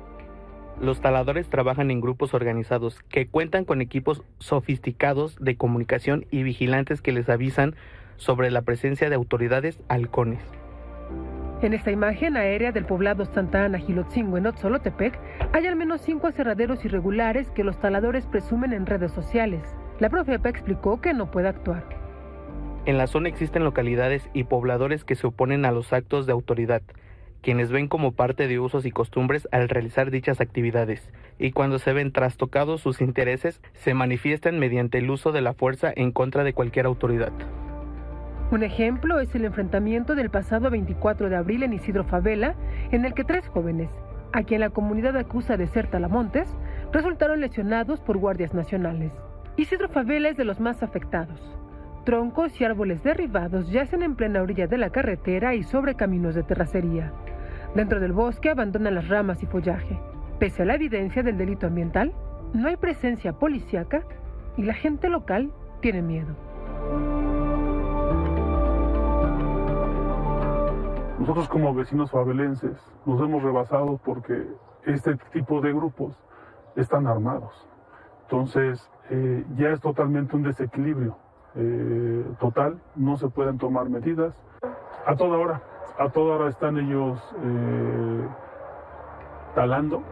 Los taladores trabajan en grupos organizados que cuentan con equipos sofisticados de comunicación y vigilantes que les avisan sobre la presencia de autoridades halcones. En esta imagen aérea del poblado Santa Ana Gilotzingo en Otzolotepec hay al menos 5 aserraderos irregulares que los taladores presumen en redes sociales. La Profepa explicó que no puede actuar. En la zona existen localidades y pobladores que se oponen a los actos de autoridad, quienes ven como parte de usos y costumbres al realizar dichas actividades, y cuando se ven trastocados sus intereses, se manifiestan mediante el uso de la fuerza en contra de cualquier autoridad. Un ejemplo es el enfrentamiento del pasado 24 de abril en Isidro Favela, en el que 3 jóvenes, a quien la comunidad acusa de ser talamontes, resultaron lesionados por guardias nacionales. Isidro Favela es de los más afectados. Troncos y árboles derribados yacen en plena orilla de la carretera y sobre caminos de terracería. Dentro del bosque abandonan las ramas y follaje. Pese a la evidencia del delito ambiental, no hay presencia policíaca y la gente local tiene miedo. Nosotros como vecinos favelenses nos hemos rebasado porque este tipo de grupos están armados. Entonces ya es totalmente un desequilibrio total, no se pueden tomar medidas. A toda hora están ellos talando.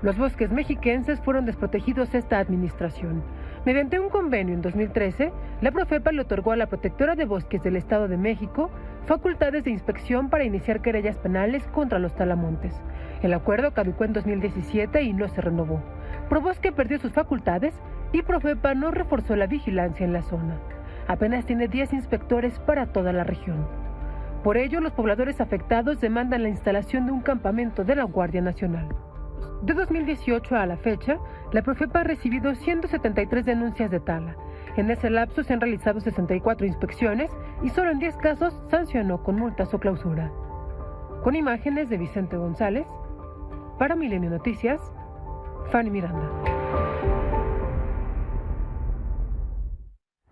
Los bosques mexiquenses fueron desprotegidos esta administración. Mediante un convenio en 2013, la Profepa le otorgó a la Protectora de Bosques del Estado de México facultades de inspección para iniciar querellas penales contra los talamontes. El acuerdo caducó en 2017 y no se renovó. Probosque perdió sus facultades y Profepa no reforzó la vigilancia en la zona. Apenas tiene 10 inspectores para toda la región. Por ello, los pobladores afectados demandan la instalación de un campamento de la Guardia Nacional. De 2018 a la fecha, la Profepa ha recibido 173 denuncias de tala. En ese lapso se han realizado 64 inspecciones y solo en 10 casos sancionó con multas o clausura. Con imágenes de Vicente González, para Milenio Noticias, Fanny Miranda.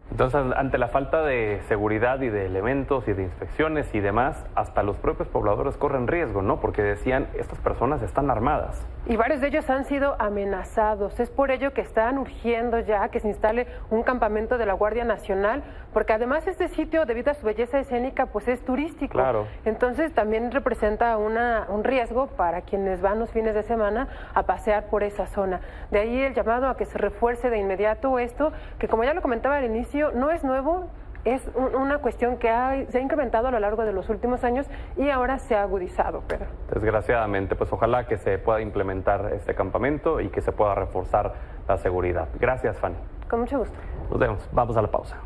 Entonces, ante la falta de seguridad y de elementos y de inspecciones y demás, hasta los propios pobladores corren riesgo, ¿no? Porque decían, estas personas están armadas. Y varios de ellos han sido amenazados. Es por ello que están urgiendo ya que se instale un campamento de la Guardia Nacional, porque además este sitio, debido a su belleza escénica, pues es turístico. Claro. Entonces también representa un riesgo para quienes van los fines de semana a pasear por esa zona. De ahí el llamado a que se refuerce de inmediato esto, que como ya lo comentaba al inicio, no es nuevo. Es una cuestión que se ha incrementado a lo largo de los últimos años y ahora se ha agudizado, Pedro. Desgraciadamente, pues ojalá que se pueda implementar este campamento y que se pueda reforzar la seguridad. Gracias, Fanny. Con mucho gusto. Nos vemos. Vamos a la pausa.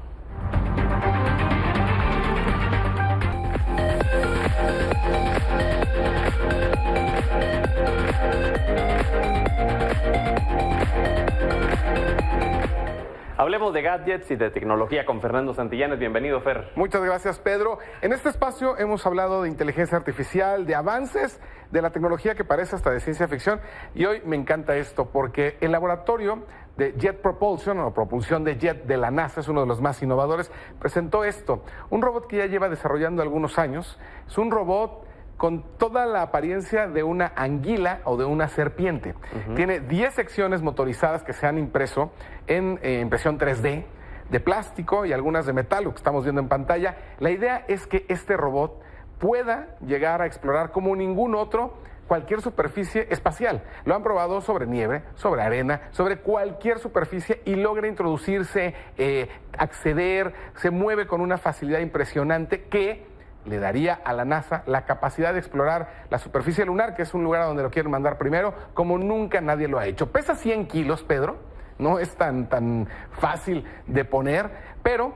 Hablemos de gadgets y de tecnología con Fernando Santillanes. Bienvenido, Fer. Muchas gracias, Pedro. En este espacio hemos hablado de inteligencia artificial, de avances de la tecnología que parece hasta de ciencia ficción. Y hoy me encanta esto porque el laboratorio de Jet Propulsion o propulsión de jet de la NASA, es uno de los más innovadores, presentó esto. Un robot que ya lleva desarrollando algunos años. Es un robot con toda la apariencia de una anguila o de una serpiente. Tiene 10 secciones motorizadas que se han impreso en impresión 3D, de plástico y algunas de metal, lo que estamos viendo en pantalla. La idea es que este robot pueda llegar a explorar como ningún otro cualquier superficie espacial. Lo han probado sobre nieve, sobre arena, sobre cualquier superficie y logra introducirse, acceder, se mueve con una facilidad impresionante que le daría a la NASA la capacidad de explorar la superficie lunar, que es un lugar a donde lo quieren mandar primero, como nunca nadie lo ha hecho. Pesa 100 kilos, Pedro, no es tan fácil de poner, pero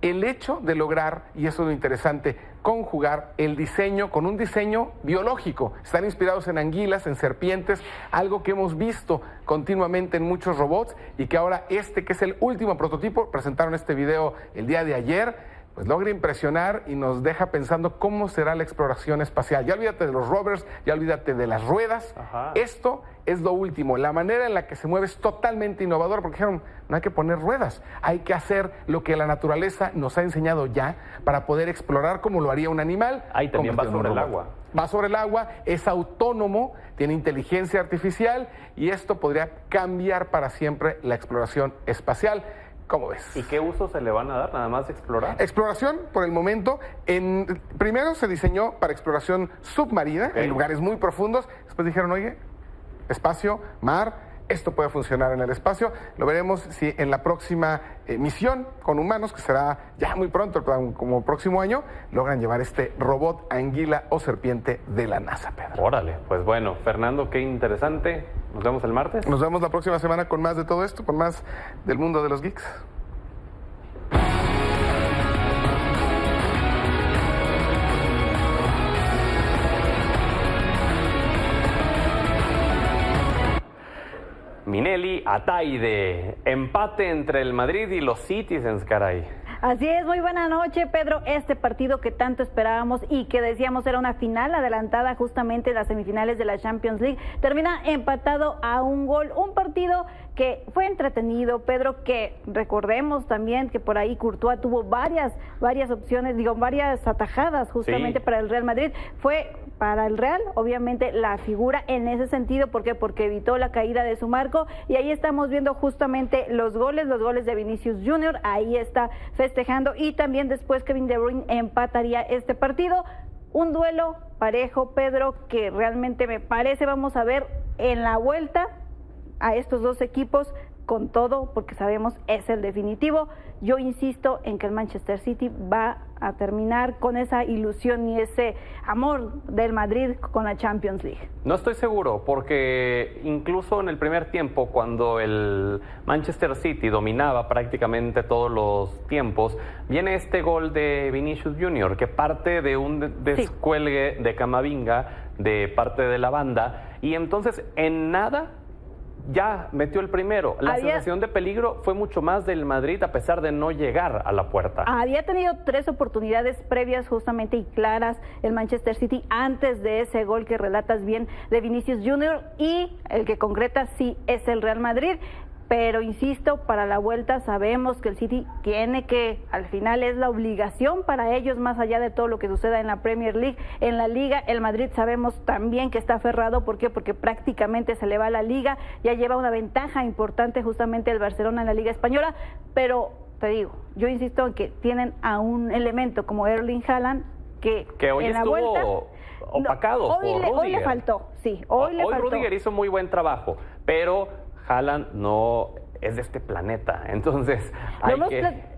el hecho de lograr, y eso es lo interesante, conjugar el diseño con un diseño biológico. Están inspirados en anguilas, en serpientes, algo que hemos visto continuamente en muchos robots y que ahora que es el último prototipo, presentaron este video el día de ayer, pues logra impresionar y nos deja pensando cómo será la exploración espacial. Ya olvídate de los rovers, ya olvídate de las ruedas. Esto es lo último. La manera en la que se mueve es totalmente innovadora porque dijeron, no hay que poner ruedas, hay que hacer lo que la naturaleza nos ha enseñado ya para poder explorar como lo haría un animal. Ahí también va sobre el agua. Va sobre el agua, es autónomo, tiene inteligencia artificial y esto podría cambiar para siempre la exploración espacial. ¿Cómo ves? ¿Y qué uso se le van a dar? ¿Nada más explorar? Exploración, por el momento. Primero se diseñó para exploración submarina, en lugares muy profundos. Después dijeron, oye, espacio, mar, esto puede funcionar en el espacio. Lo veremos si en la próxima misión con humanos, que será ya muy pronto, como próximo año, logran llevar este robot anguila o serpiente de la NASA, Pedro. Órale, pues bueno, Fernando, qué interesante. Nos vemos el martes. Nos vemos la próxima semana con más de todo esto, con más del mundo de los geeks. Minelli Ataide, empate entre el Madrid y los Citizens, caray. Así es, muy buena noche, Pedro. Este partido que tanto esperábamos y que decíamos era una final adelantada justamente de las semifinales de la Champions League, termina empatado a un gol. Un partido que fue entretenido, Pedro, que recordemos también que por ahí Courtois tuvo varias opciones, varias atajadas justamente para el Real Madrid. Fue para el Real, obviamente, la figura en ese sentido. ¿Por qué? Porque evitó la caída de su marco y ahí estamos viendo justamente los goles de Vinicius Junior, ahí está festejando y también después Kevin De Bruyne empataría este partido. Un duelo parejo, Pedro, que realmente me parece vamos a ver en la vuelta a estos dos equipos con todo, porque sabemos es el definitivo. Yo insisto en que el Manchester City va a terminar con esa ilusión y ese amor del Madrid con la Champions League. No estoy seguro, porque incluso en el primer tiempo, cuando el Manchester City dominaba prácticamente todos los tiempos, viene este gol de Vinicius Junior, que parte de un descuelgue de Camavinga de parte de la banda, y entonces en nada ya metió el primero. La sensación de peligro fue mucho más del Madrid a pesar de no llegar a la puerta. Había tenido 3 oportunidades previas justamente y claras el Manchester City antes de ese gol que relatas bien de Vinicius Junior, y el que concreta sí es el Real Madrid. Pero insisto, para la vuelta sabemos que el City tiene que, al final es la obligación para ellos, más allá de todo lo que suceda en la Premier League, en la Liga. El Madrid sabemos también que está aferrado. ¿Por qué? Porque prácticamente se le va a la Liga, ya lleva una ventaja importante justamente el Barcelona en la Liga Española, pero te digo, yo insisto en que tienen a un elemento como Erling Haaland que hoy en la estuvo vuelta opacado por Rudiger. Hoy le faltó, sí, hoy le faltó. Rudiger hizo muy buen trabajo, pero Haaland no es de este planeta, entonces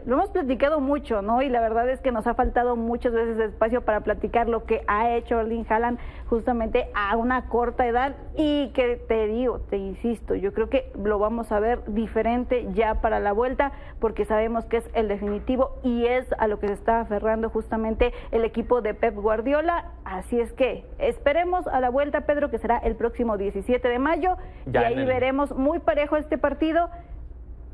lo hemos platicado mucho, ¿no? Y la verdad es que nos ha faltado muchas veces espacio para platicar lo que ha hecho Erling Haaland justamente a una corta edad, y que te insisto, yo creo que lo vamos a ver diferente ya para la vuelta, porque sabemos que es el definitivo y es a lo que se está aferrando justamente el equipo de Pep Guardiola. Así es que esperemos a la vuelta, Pedro, que será el próximo 17 de mayo, y ahí veremos muy parejo este partido.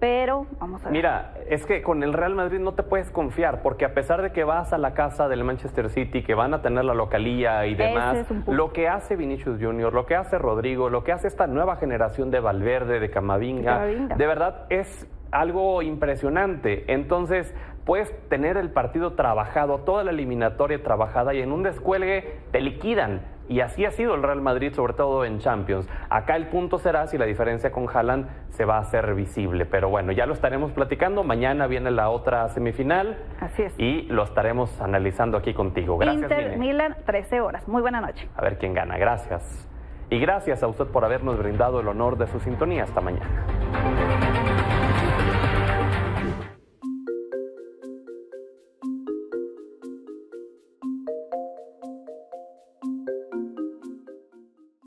Pero vamos a ver. Mira, es que con el Real Madrid no te puedes confiar, porque a pesar de que vas a la casa del Manchester City, que van a tener la localía y demás, lo que hace Vinicius Junior, lo que hace Rodrigo, lo que hace esta nueva generación de Valverde, de Camavinga, de verdad es algo impresionante. Entonces puedes tener el partido trabajado, toda la eliminatoria trabajada, y en un descuelgue te liquidan. Y así ha sido el Real Madrid, sobre todo en Champions. Acá el punto será si la diferencia con Haaland se va a hacer visible. Pero bueno, ya lo estaremos platicando. Mañana viene la otra semifinal. Así es. Y lo estaremos analizando aquí contigo. Gracias, Inter Milan, 13 horas. Muy buena noche. A ver quién gana. Gracias. Y gracias a usted por habernos brindado el honor de su sintonía. Hasta mañana.